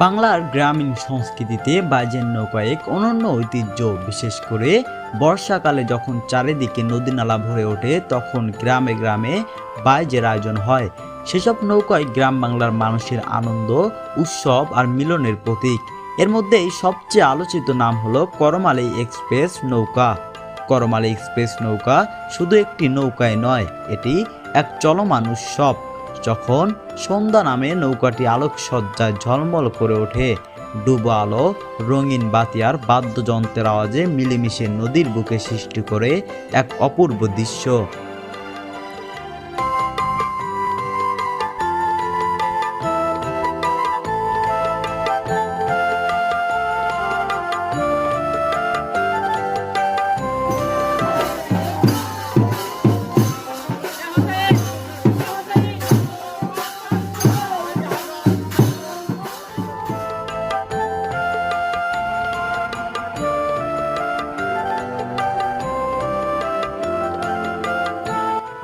বাংলার গ্রামীণ সংস্কৃতিতে বাইজের নৌকা এক অনন্য ঐতিহ্য। বিশেষ করে বর্ষাকালে যখন চারিদিকে নদী নালা ভরে ওঠে তখন গ্রামে গ্রামে বাইজের আয়োজন হয়। সেসব নৌকায় গ্রাম বাংলার মানুষের আনন্দ, উৎসব আর মিলনের প্রতীক। এর মধ্যেই সবচেয়ে আলোচিত নাম হলো করমালী এক্সপ্রেস নৌকা। করমালী এক্সপ্রেস নৌকা শুধু একটি নৌকায় নয়, এটি এক চলমান উৎসব। যখন সন্ধ্যা নামে নৌকাটি আলোকসজ্জায় ঝলমল করে ওঠে, ডুবো আলো, রঙিন বাতি আর বাদ্যযন্ত্রের আওয়াজে মিলেমিশে নদীর বুকে সৃষ্টি করে এক অপূর্ব দৃশ্য।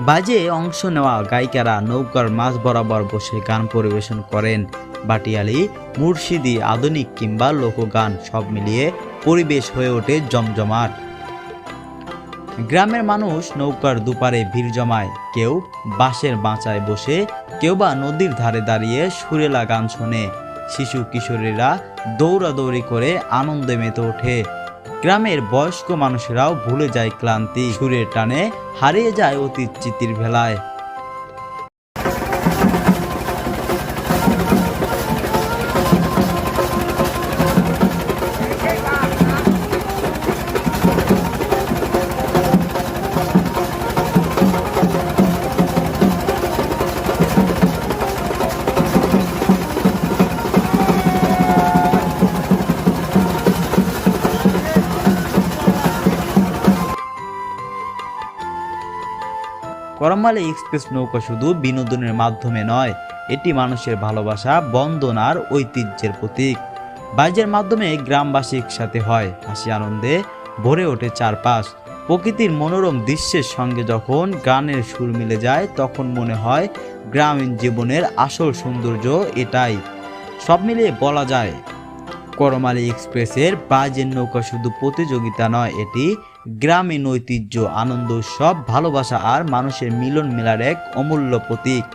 বাজে অংশ নেওয়া গায়িকারা নৌকার মাঝ বরাবর বসে গান পরিবেশন করেন। বাটিয়ালি, মুর্শিদি, আধুনিক কিংবা লোকগান সব মিলিয়ে পরিবেশ হয়ে ওঠে জমজমাট। গ্রামের মানুষ নৌকার দুপারে ভিড় জমায়, কেউ বাঁশের বাঁচায় বসে, কেউ বা নদীর ধারে দাঁড়িয়ে সুরেলা গান শোনে। শিশু কিশোরীরা দৌড়াদৌড়ি করে আনন্দে মেতে ওঠে। গ্রামের বয়স্ক মানুষেরাও ভুলে যায় ক্লান্তি, সুরের টানে হারিয়ে যায় অতীত স্মৃতির ভেলায়। করমালী এক্সপ্রেস নৌকা শুধু বিনোদনের মাধ্যমে নয়, এটি মানুষের ভালোবাসা, বন্ধন আর ঐতিহ্যের প্রতীক। বাইজের মাধ্যমে গ্রামবাসী একসাথে হয়, হাসি আনন্দে ভরে ওঠে চারপাশ। প্রকৃতির মনোরম দৃশ্যের সঙ্গে যখন গানের সুর মিলে যায় তখন মনে হয় গ্রামীণ জীবনের আসল সৌন্দর্য এটাই। সব মিলিয়ে বলা যায় করমালী এক্সপ্রেসের বাইজের নৌকা শুধু প্রতিযোগিতা নয়, এটি গ্রামীণ ঐতিহ্য, আনন্দ, উৎসব, ভালোবাসা আর মানুষের মিলন মেলার এক অমূল্য প্রতীক।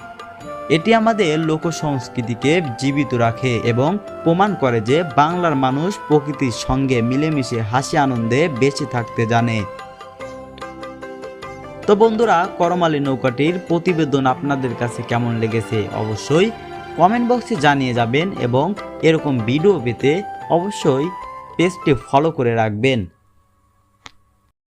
এটি আমাদের লোক সংস্কৃতিকে জীবিত রাখে এবং প্রমাণ করে যে বাংলার মানুষ প্রকৃতির সঙ্গে মিলেমিশে হাসি আনন্দে বেঁচে থাকতে জানে। তো বন্ধুরা, করমালী নৌকাটির প্রতিবেদন আপনাদের কাছে কেমন লেগেছে অবশ্যই কমেন্ট বক্সে জানিয়ে যাবেন এবং এরকম ভিডিও পেতে অবশ্যই পেজটি ফলো করে রাখবেন।